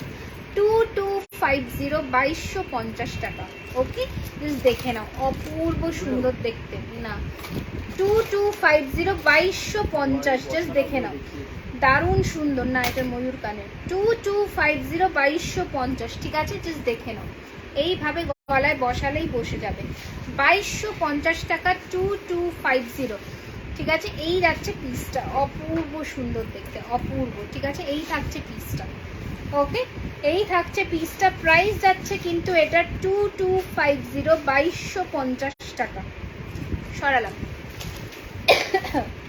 2250, 2250 টাকা, ওকে। জাস্ট দেখে নাও, অপূর্ব সুন্দর দেখতে না। 2250, 2250, জাস্ট দেখে নাও, দারুণ সুন্দর না, এটা ময়ূর কানের। 2250, 2250, ঠিক আছে। জাস্ট দেখে নাও, এইভাবে গলায় বসালেই বসে যাবে। 2250 টাকা, 2250। ঠিক আছে, এই যাচ্ছে পিসটা, অপূর্ব সুন্দর দেখতে, অপূর্ব। ঠিক আছে, এই থাকছে পিসটা। ওকে, এই থাকছে পিসটা। প্রাইস যাচ্ছে কিন্তু এটা 2250, 2250 টাকা। সরালাম।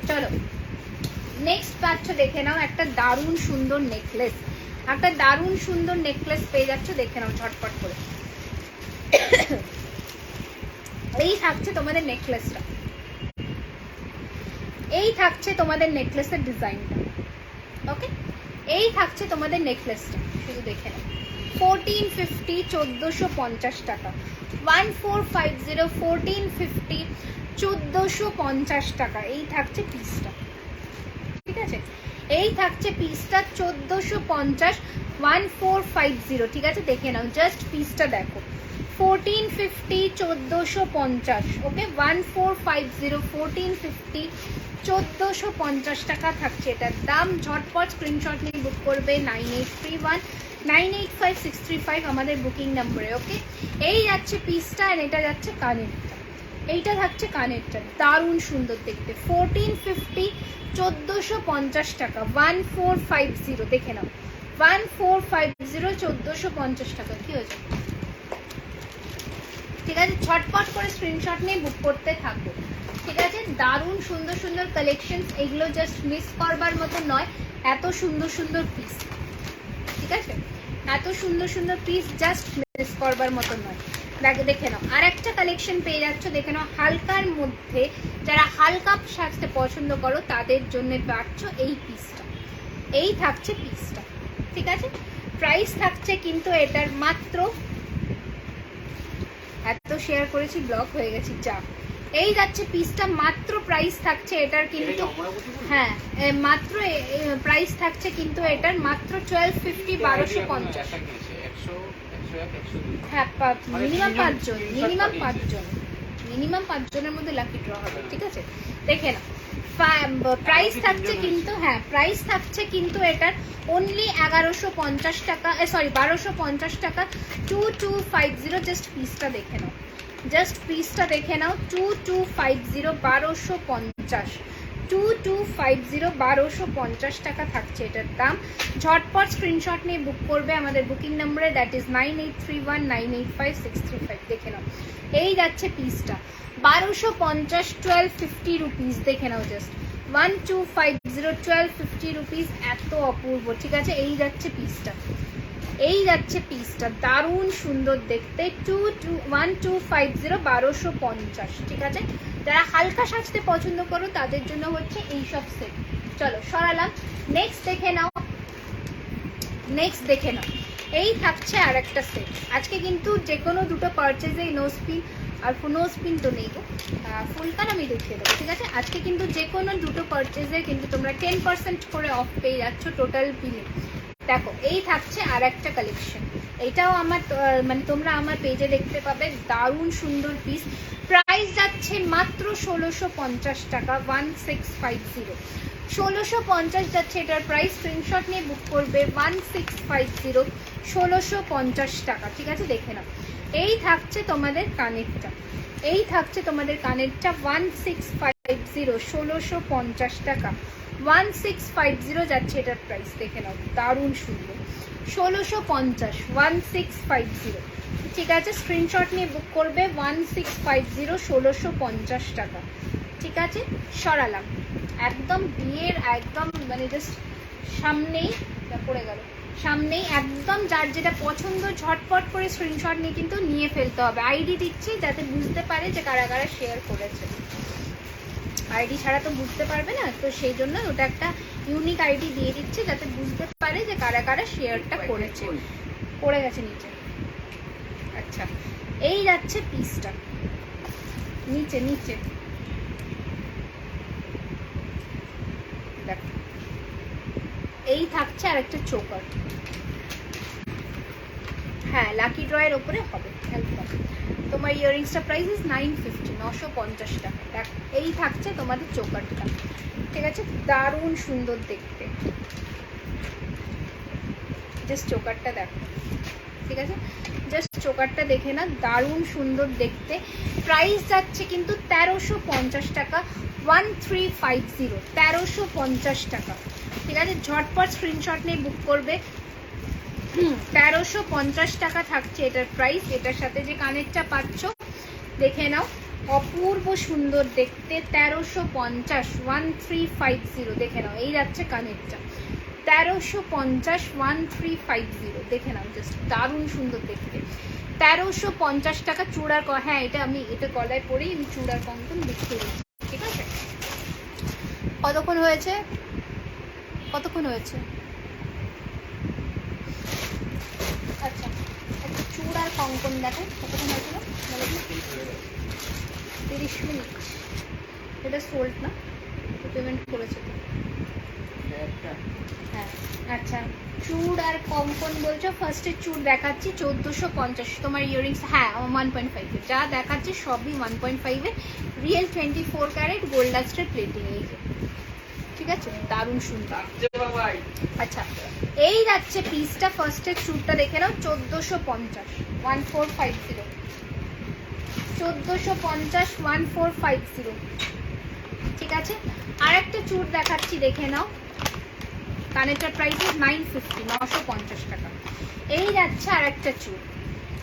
চলো নেক্সট পাচ্ছ, দেখে নাও একটা দারুণ সুন্দর নেকলেস, একটা দারুণ সুন্দর নেকলেস পেয়ে যাচ্ছ, দেখে নাও ঝটপট করে। এই থাকছে তোমাদের নেকলেসটা, এই থাকছে তোমাদের নেকলেসের ডিজাইনটা। ওকে, এই থাকছে তোমাদের নেকলেসটা, শুধু দেখে নাও। 1450, 1450 টাকা। 1450, 1450, 1450 টাকা। এই থাকছে পিসটা। ঠিক আছে, এই থাকছে পিসটা 1450, 1450। ঠিক আছে, দেখে নাও, জাস্ট পিসটা দেখো। 1450, 1450। ওকে, 1450, 1450, 1450 টাকা থাকছে এটার দাম। ঝটপট স্ক্রিনশট নিয়ে বুক করবে 9831 985635 আমাদের বুকিং নাম্বারে। ওকে, এই যাচ্ছে পিসটা, আর এটা যাচ্ছে কানেরটা। এইটা থাকছে কানেরটা, দারুণ সুন্দর দেখতে। 1450, 1450 টাকা। 1450, দেখে নাও, 1450, 1450 টাকা। কি হয়েছে? ঠিক আছে, ঝটপট করে স্ক্রিনশট নিয়ে বুক করতে থাকবো। ঠিক আছে, দারুণ সুন্দর সুন্দর কালেকশন, এগুলো জাস্ট মিস করবার মতো নয়, এত সুন্দর সুন্দর পিস। ঠিক আছে, এত সুন্দর সুন্দর পিস জাস্ট মিস করবার মতো নয়। দেখে নাও, আর একটা কালেকশন পেয়ে যাচ্ছ, দেখে নাও, হালকার মধ্যে যারা হালকা সাজতে পছন্দ করো তাদের জন্য পাচ্ছ এই পিসটা। এই থাকছে পিসটা। ঠিক আছে, প্রাইস থাকছে কিন্তু এটার মাত্র, এত শেয়ার করেছি ব্লক হয়ে গেছি, যা। এই যাচ্ছে পিসটা, মাত্র প্রাইস থাকছে এটার কিন্তু, হ্যাঁ মাত্র প্রাইস থাকছে কিন্তু এটার মাত্র 1250, 1250। হ্যাঁ, মিনিমাম 5 জন, মিনিমাম 5 জন, মিনিমাম 5 জনের মধ্যে লাকি ড্র হবে। ঠিক আছে, দেখে না, প্রাইস থাকছে কিন্তু, হ্যাঁ প্রাইস থাকছে কিন্তু এটার অনলি 1150 টাকা, সরি 1250 টাকা। 2250, জাস্ট পিসটা দেখে নাও, জাস্ট পিসটা দেখে নাও। 2250, 1250, 2250, 1250 টাকা থাকছে এটার দাম। ঝটপট স্ক্রিনশট নিয়ে বুক করবে আমাদের বুকিং নাম্বারে, দ্যাট ইজ 9831 985635। দেখে নাও, এই যাচ্ছে পিসটা 1250, 1250 রুপিস। দেখে নাও, জাস্ট 1250, 1250 রুপিস, এত অপূর্ব। ঠিক আছে, এই যাচ্ছে পিসটা, এই যাচ্ছে পিসটা, দারুণ সুন্দর দেখতে। 1250, 1250। ঠিক আছে, যারা হালকা সাজতে পছন্দ করো তাদের জন্য হচ্ছে এইসব সেট। চলো সরালাম। নেক্সট দেখে নাও, নেক্সট দেখে নাও, এই থাকছে আর একটা সেট। আজকে কিন্তু যে কোনো দুটো পারচেজে নো স্পিন, আর নো স্পিন তো নেই গো, ফুলকান আমি দেখিয়ে দেবো। ঠিক আছে, আজকে কিন্তু যে কোনো দুটো পারচেজে কিন্তু তোমরা 10% করে অফ পেয়ে যাচ্ছ টোটাল বিলে। দেখো, এই থাকছে আর একটা কালেকশন, এটাও আমার মানে তোমরা আমার পেজে দেখতে পাবে, দারুণ সুন্দর পিস। প্রাইস যাচ্ছে মাত্র 1650 টাকা। 1650, 1650 যাচ্ছে এটার প্রাইস। স্ক্রিনশট নিয়ে বুক করবে 1650, 1650 টাকা। ঠিক আছে, দেখে নাও, এই থাকছে তোমাদের কানেরটা, এই থাকছে তোমাদের কানেরটা 1650, 1650 টাকা। 1650 যাচ্ছে এটার প্রাইস, দেখে নাও, দারুণ সুন্দর। 1650, 1650। ঠিক আছে, স্ক্রিনশট নিয়ে বুক করবে 1650, 1650 টাকা। ঠিক আছে, সরালাম। একদম বিয়ের একদম মানে জাস্ট সামনেই পড়ে গেল, সামনেই একদম, যার যেটা পছন্দ ঝটপট করে স্ক্রিনশট নিয়ে কিন্তু নিয়ে ফেলতে হবে। আইডি দিচ্ছি যাতে বুঝতে পারে যে কারা কারা শেয়ার করেছে, আইডি ছাড়া তো বুঝতে পারবে না, তো সেই জন্য ওটা একটা ইউনিক আইডি দিয়ে দিচ্ছে যাতে বুঝতে পারে যে কারা কারা শেয়ারটা করেছে। পড়ে গেছে নিচে। আচ্ছা, এই যাচ্ছে পিসটা, নিচে নিচে দেখো, এই থাকছে আর একটা চোকার। হ্যাঁ, লাকি ড্রয়ের ওপরে হবে একদম। তোমার ইয়াররিংসটা প্রাইস ইজ 950, 950 টাকা। দেখ, এই থাকছে তোমাদের চোকারটা। ঠিক আছে, দারুণ সুন্দর দেখতে, জাস্ট চোকারটা দেখো। ঠিক আছে, জাস্ট চোকারটা দেখে না, দারুণ সুন্দর দেখতে। প্রাইস যাচ্ছে কিন্তু 1350 টাকা। 1350, 1350 টাকা। ঠিক আছে, ঝটপট স্ক্রিনশট নিয়ে বুক করবে। 1350 টাকা থাকছে এটার প্রাইস। এটার সাথে যে কানেরটা পাচ্ছ দেখে নাও, অপূর্ব সুন্দর দেখতে। 1350, 1350 দেখে নাও। এই যাচ্ছে কানেরটা 1350, 1350 দেখে নাও, জাস্ট দারুণ সুন্দর দেখতে। 1350 টাকা চূড়ার হ্যাঁ এটা আমি এটা গলায় পরেই আমি চূড়ার কঙ্কন দেখতে দিচ্ছি। ঠিক আছে, কতক্ষণ হয়েছে? কতক্ষণ হয়েছে? আচ্ছা, একটা চূড়ার কঙ্কন দেখো কতক্ষণ হয়েছিল, 30 মিনিট। এটা সোল্ড না, পেমেন্ট করেছে তো? হ্যাঁ আচ্ছা, চূড় আর কঙ্কন বলছো। ফার্স্টে চূড় দেখাচ্ছি 1450 তোমার ইয়ারিংস। হ্যাঁ 1.5 যা দেখাচ্ছি সবই 1.5 রিয়েল 24 ক্যারেট গোল্ড লাস্টের প্লেটিং। এই যে ঠিক আছে, দারুণ সুন্দর। আচ্ছা, এই যাচ্ছে পিসটা। ফার্স্টের চূড়টা দেখে নাও 1450, 1450, 1450, 1450। ঠিক আছে, আর একটা চূড় দেখাচ্ছি দেখে নাও। কানেরটার প্রাইস 950, 950 টাকা। এই যাচ্ছে আর একটা চূড়,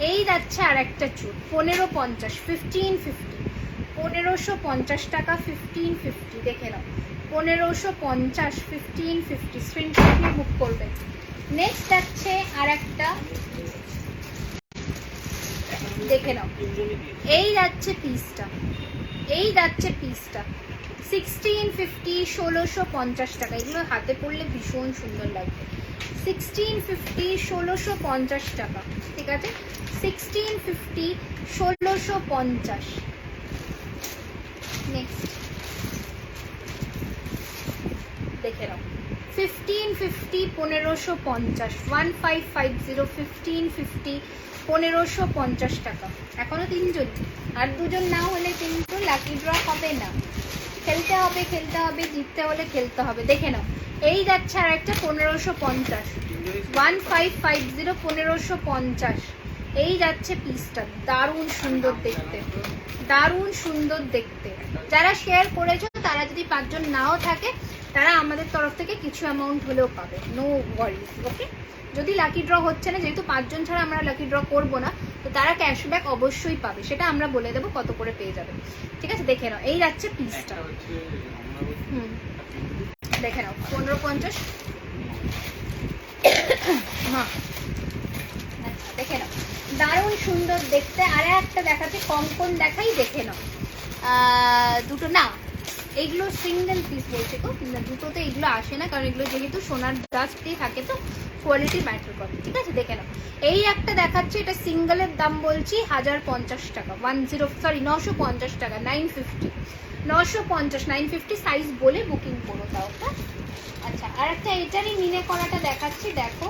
এই যাচ্ছে আর একটা চূড় 1550, 1550, 1550 টাকা, 1550 দেখে নাও। 1550, 1550 স্ক্রিনশট নিয়ে বুক করবে। নেক্সট যাচ্ছে আর একটা দেখে নাও। এই যাচ্ছে পিসটা, এই যাচ্ছে পিসটা 1650, 1650 টাকা। এগুলো হাতে পড়লে ভীষণ সুন্দর লাগবে। 1650, 1650 টাকা। ঠিক আছে, 1650, 1650। নেক্সট দেখে নাও 1550, 1550, 1550, 1550, 1550 টাকা। এখনো তিনজন, আর দুজন না হলে কিন্তু লাকি ড্র হবে না। খেলতে হবে, খেলতে হবে, জিততে হলে খেলতে হবে। দেখে নাও, এই যাচ্ছে আর একটা 1550, 1550, 1550। এই যাচ্ছে পিসটা, দারুণ সুন্দর দেখতে, দারুণ সুন্দর দেখতে। যারা শেয়ার করেছো তারা যদি 5 জন নাও থাকে, তারা আমাদের তরফ থেকে কিছু অ্যামাউন্ট হলেও পাবে, নো ওয়ারিজ। ওকে, যদি লাকি ড্র হচ্ছে না, যেহেতু 5 জন ছাড়া আমরা লাকি ড্র করবো না, তো তারা ক্যাশব্যাক অবশ্যই পাবে। সেটা আমরা বলে দেবো কত করে পেয়ে যাবে। ঠিক আছে, দেখে নাও, এই যাচ্ছে পিসটা। দেখে নাও 1550। হ্যাঁ আচ্ছা, দেখে নাও, দারুণ সুন্দর দেখতে। আর একটা দেখাচ্ছি, কঙ্কন দেখাই, দেখে নাও। দুটো না, এইগুলো সিঙ্গেল পিস বলছে তো, দুটোতে এগুলো আসে না, কারণ এগুলো যেহেতু সোনার ডাস্ট দিয়ে থাকে তো কোয়ালিটি ম্যাটার করে। ঠিক আছে, দেখে নাও। এই একটা দেখাচ্ছি, এটা সিঙ্গেলের দাম বলছি 1050 টাকা, 950 টাকা, 950, 950, 950 সাইজ বলে বুকিং করো তাও। হ্যাঁ আচ্ছা, আর একটা এটারই মিনে করাটা দেখাচ্ছি, দেখো।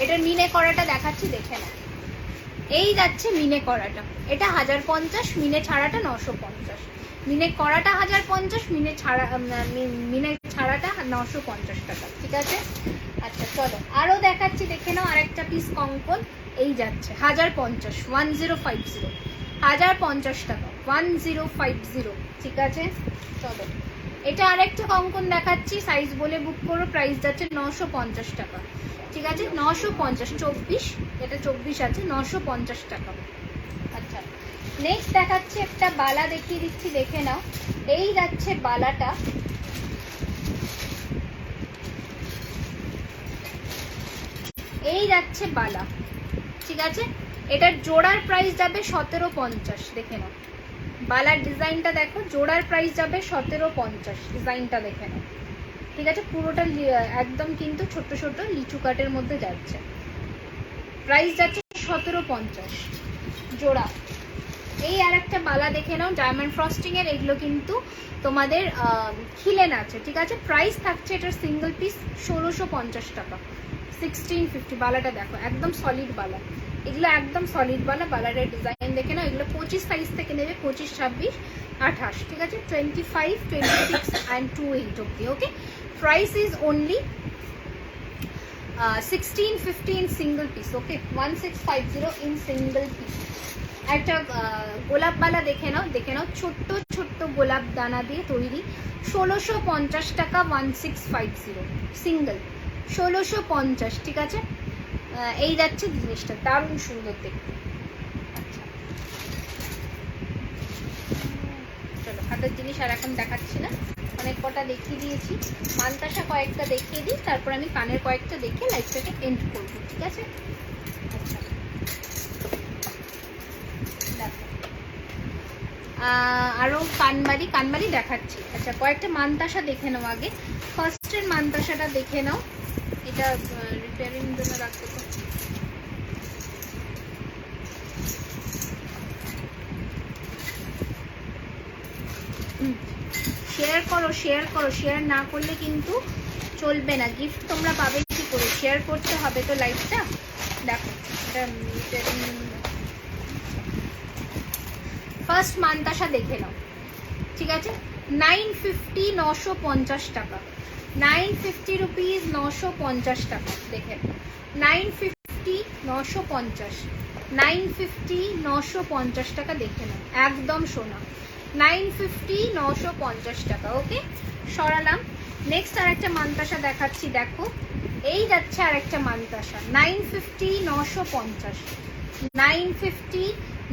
এটার মিনে করাটা দেখাচ্ছি, দেখে না। এই যাচ্ছে মিনে করাটা, এটা 1050, মিনে ছাড়াটা 950। মিনে করাটা 1050, মিনে ছাড়াটা 950 টাকা। ঠিক আছে, আচ্ছা চলো আরো দেখাচ্ছি, দেখে নাও। আর একটা পিস কঙ্কন এই যাচ্ছে 1050, 1050, 1050 টাকা, 1050। ঠিক আছে, চলো এটা আরেকটা কঙ্কন দেখাচ্ছি, সাইজ বলে বুক করো। প্রাইস যাচ্ছে 950 টাকা। ঠিক আছে, 950, 24, এটা 24 আছে, 950 টাকা। আচ্ছা, নেক্সট দেখাচ্ছি একটা বালা, দেখিয়ে দিচ্ছি, দেখে নাও। এই যাচ্ছে বালাটা, এই যাচ্ছে বালা। ঠিক আছে, এটার জোড়ার প্রাইস যাবে 1750। দেখে নাও, বালার ডিজাইনটা দেখো, জোড়ার প্রাইস যাবে 1750। ডিজাইনটা দেখে নাও। ঠিক আছে, পুরোটা একদম কিন্তু ছোট ছোট লিচু কাটের মধ্যে যাচ্ছে। প্রাইস যাচ্ছে 1750 জোড়া। এই আর একটা বালা দেখে নাও, ডায়মন্ড ফ্রস্টিং এর। এগুলো কিন্তু তোমাদের খিলেন আছে। ঠিক আছে, প্রাইস থাকছে এটার সিঙ্গেল পিস 1650 টাকা, 1650। বালাটা দেখো, একদম সলিড বালা, এগুলো একদম সলিড বালা। বালারের ডিজাইন দেখে নাও। এগুলো 25 সাইজ থেকে নেবে, 25, 26, 28। ঠিক আছে, 25, 26 and 28 অব্দি। Okay, price is only 1650 in single piece. Okay, 1650 in single piece. একটা গোলাপবালা দেখে নাও ছোট্ট ছোট্ট গোলাপ দানা দিয়ে তৈরি, 1650 টাকা 1650 সিঙ্গেল, 1650। ঠিক আছে, এই যাচ্ছে জিনিসটা, দারুণ সুন্দর দেখতে। আচ্ছা চলো, হাতের জিনিস আর এখন দেখাচ্ছি না, অনেক কটা দেখিয়ে দিয়েছি। মানতাসা কয়েকটা দেখিয়ে দিই, তারপর আমি কানের কয়েকটা দেখে লাইফটাকে এন্ড করবো। ঠিক আছে, আচ্ছা আরো কানবালি দেখাচ্ছি। আচ্ছা কয়েকটা মানতাসা দেখে নাও আগে। ফার্স্টের মানতাসাটা দেখে নাও, এটা রিপেয়ারিং জন্য রাখতে তো। শেয়ার করো, শেয়ার না করলে কিন্তু চলবে না, গিফট তোমরা পাবে কি করে, শেয়ার করতে হবে তো লাইভটা। দেখো এটা রিপেয়ারিং। ফার্স্ট মানতাসা দেখে নাও, ঠিক আছে, 950 950 টাকা, 950 রুপিস 950 টাকা। দেখে 950 950, 950 950 টাকা দেখে নাও, একদম সোনা, 950 950 টাকা। ওকে, সরালাম। নেক্সট আর একটা মানতাসা দেখাচ্ছি, দেখো এই যাচ্ছে আর একটা মানতাসা, 950 950, 950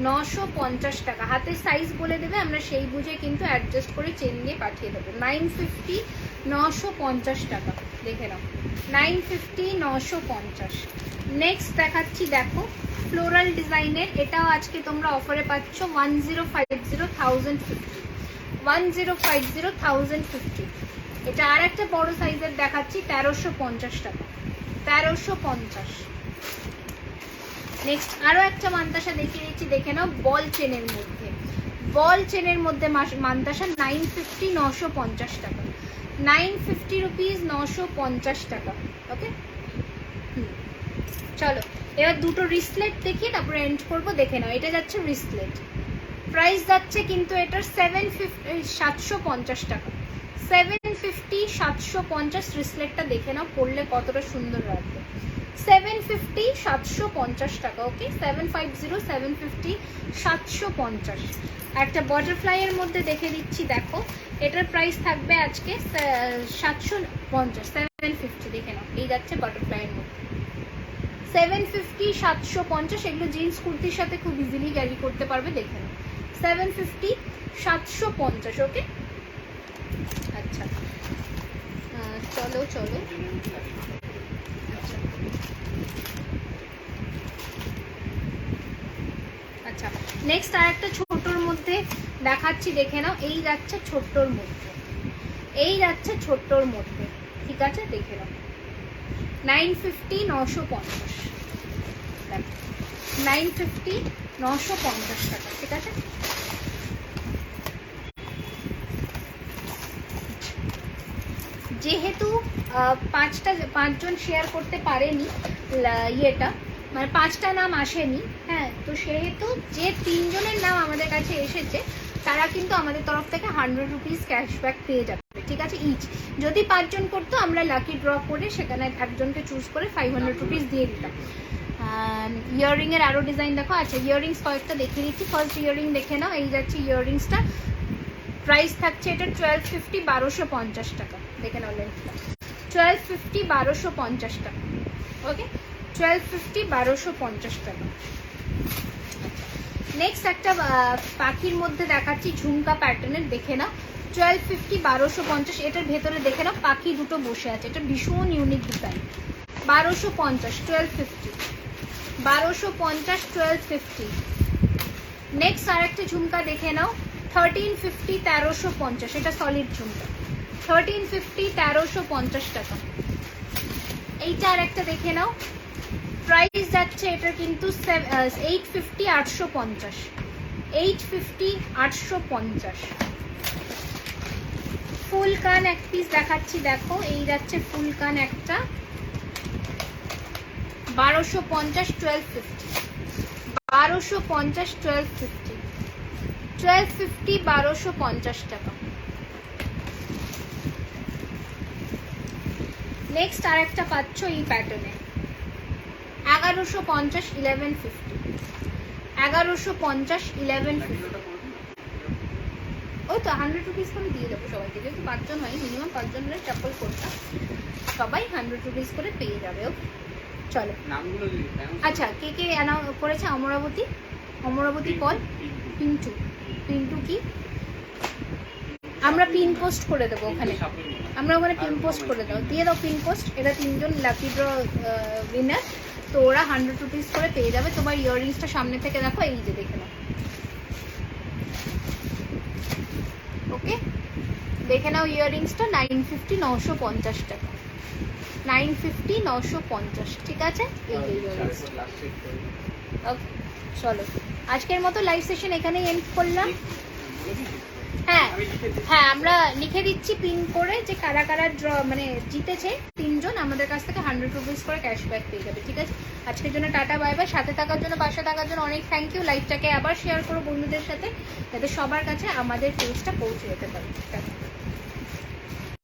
950 টাকা। হাতের সাইজ বলে দেবে, আমরা সেই বুঝে কিন্তু অ্যাডজাস্ট করে চেন দিয়ে পাঠিয়ে দেবো। 950 950 টাকা, দেখে নাও, 950 950। নেক্সট দেখাচ্ছি, দেখো ফ্লোরাল ডিজাইনের, এটাও আজকে তোমরা অফারে পাচ্ছ 1050 1050, 1050 1050। এটা আর একটা বড় সাইজের দেখাচ্ছি, 1350 টাকা, 1350। নেক্সট আরো একটা মানতাসা দেখিয়ে দিচ্ছি, দেখে নাও, বল চেনের মধ্যে মানতাসা 950 950 টাকা, 950 রুপিস 950 টাকা। ওকে, চলো এবার দুটো রিসলেট দেখিয়ে তারপরে এন্ড করবো। দেখে নাও, এটা যাচ্ছে রিসলেট, প্রাইস যাচ্ছে কিন্তু এটার 750 টাকা, 750 750 রিসলেটটা দেখে নাও, পরলে কতটা সুন্দর লাগবে। 750 750 টাকা। ওকে, 750 750 750। একটা বাটারফ্লাই এর মধ্যে দেখে দিচ্ছি, দেখো এটার প্রাইস থাকবে আজকে 750, 750 দেখে নাও, এই যাচ্ছে বাটারফ্লাই এর মধ্যে 750 750। এগুলো জিন্স কুর্তির সাথে খুব ইজিলি ক্যারি করতে পারবে, দেখে নাও 750 750। ওকে, আচ্ছা চলো আচ্ছা নেক্সট আর একটা ছোটর মধ্যে দেখাচ্ছি, দেখে নাও, এই যাচ্ছে ছোট্টর মধ্যে, ঠিক আছে, দেখে নাও 950 950, 950 950 টাকা। ঠিক আছে, যেহেতু পাঁচজন শেয়ার করতে পারেনি ইয়েটা, মানে 5টা নাম আসেনি, হ্যাঁ, তো সেহেতু যে 3 জনের নাম আমাদের কাছে এসেছে তারা কিন্তু আমাদের তরফ থেকে 100 রুপিস ক্যাশব্যাক পেয়ে যাবে। ঠিক আছে, ইচ যদি 5 জন করতো আমরা লাকি ড্র করে সেখানে একজনকে চুজ করে 500 রুপিস দিয়ে দিতাম। ইয়াররিং এর আরো ডিজাইন দেখো। আচ্ছা, ইয়াররিংস কয়েকটা দেখিয়ে দিচ্ছি। ফার্স্ট ইয়াররিং দেখে নাও, এই যাচ্ছে ইয়াররিংসটা, প্রাইস থাকছে এটা 1250 1250 টাকা। দেখে নাও লেন্থটা, 1250 1250 টাকা। ওকে, 1250 1250 টাকা। নেক্সট একটা পাখির মধ্যে দেখাচ্ছি, ঝুমকা প্যাটার্নের, দেখে নাও 1250 1250। এটার ভেতরে দেখে নাও পাখি দুটো বসে আছে, এটা ভীষণ ইউনিক ডিজাইন। 1250 1250 1250 1250। নেক্সট আর একটা ঝুমকা দেখে নাও, 1350 1350। এটা সলিড ঝুমকা, 1350 1350 টাকা। এইটা আর একটা দেখে নাও, প্রাইস যাচ্ছে এটা কিন্তু 850 850, 850 850। ফুল কান এক পিস দেখাচ্ছি, দেখো এই যাচ্ছে ফুল কান একটা, 1250 1250, 1250 1250, 1250 1250 টাকা। নেক্সট আর একটা পাচ্ছ এই প্যাটার্নে, 1150 1150 1150 1150 ওই তো 100 রুপিস করে দিয়ে দেবো সবাইকে, যেহেতু 5 জন হয়, মিনিমাম 5 জন হলে ট্রাপল কোডটা সবাই 100 রুপিস করে পেয়ে যাবে। ওকে চলো আচ্ছা, কে কে করেছে? অমরাবতী, অমরাবতী পল, পিন্টু, পিন্টু কি আমরা পিন পোস্ট করে দেবো ওখানে, আমরা ওখানে পিন পোস্ট করে দাও, দিয়ে দাও পিন পোস্ট। এরা 3 জন লাকি ড্র উইনার, তো ওরা 100 রুপিস করে পেয়ে যাবে। তোমার ইয়াররিংসটা সামনে থেকে দেখো, এই যে দেখে নাও, ওকে দেখে নাও ইয়াররিংসটা 950 950 টাকা, 950 950, ঠিক আছে? এই যে ইয়াররিংস। ওকে চলো আজকের মতো লাইভ সেশন এখানেই এন্ড করলাম। হ্যাঁ হ্যাঁ, আমরা লিখে দিচ্ছি পিন করে যে কারা কারা ড্র মানে জিতেছে, 3 জন আমাদের কাছ থেকে 100 রুপিস করে ক্যাশব্যাক পেয়ে যাবে, ঠিক আছে? আজকের জন্য টাটা বাই বাই। সাথে থাকার জন্য, পাশে থাকার জন্য অনেক থ্যাংক ইউ। লাইভটাকে আবার শেয়ার করো বন্ধুদের সাথে, যাতে সবার কাছে আমাদের পেজটা পৌঁছে যেতে পারে।